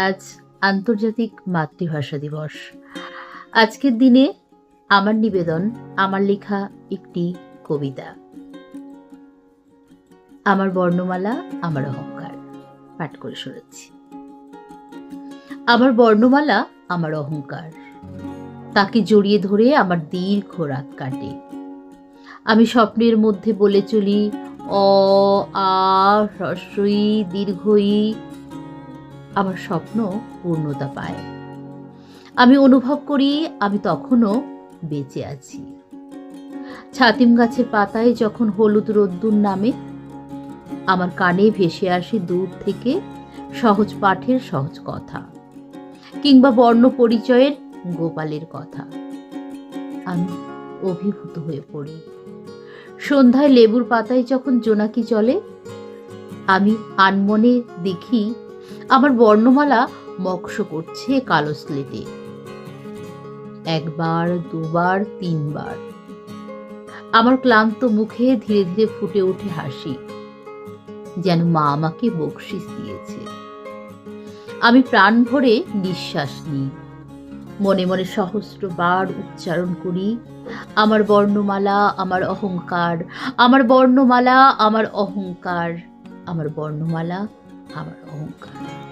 আজ আন্তর্জাতিক মাতৃভাষা দিবস। আজকের দিনে আমার নিবেদন, আমার লেখা একটি কবিতা। আমার বর্ণমালা, আমার অহংকার। পাঠ করে শোনাচ্ছি। আমার বর্ণমালা, আমার অহংকার। তাকে জড়িয়ে ধরে আমার দীর্ঘ রাত কাটে। আমি স্বপ্নের মধ্যে বলে চলি অ, আ, হ্রস্ব ই, দীর্ঘ ই। আমার স্বপ্ন পূর্ণতা পায়। আমি অনুভব করি আমি তখনও বেঁচে আছি। ছাতিম গাছের পাতায় যখন হলুদ রোদ্দুর নামে, আমার কানে ভেসে আসে দূর থেকে সহজ পাঠের সহজ কথা, কিংবা বর্ণ পরিচয়ের গোপালের কথা। আমি অভিভূত হয়ে পড়ি। সন্ধ্যায় লেবুর পাতায় যখন জোনাকি চলে, আমি আনমনে দেখি আমার বর্ণমালা মক্ষ করছে কালো স্লেটে। একবার, দুবার, তিনবার আমার ক্লান্ত মুখে ধীরে ধীরে ফুটে ওঠে হাসি, যেন মা আমাকে বকশিস দিয়েছে। আমি প্রাণ ভরে নিঃশ্বাস নিই, মনে মনে সহস্রবার উচ্চারণ করি, আমার বর্ণমালা, আমার অহংকার, আমার বর্ণমালা, আমার অহংকার, আমার বর্ণমালা, আমার অহংকার।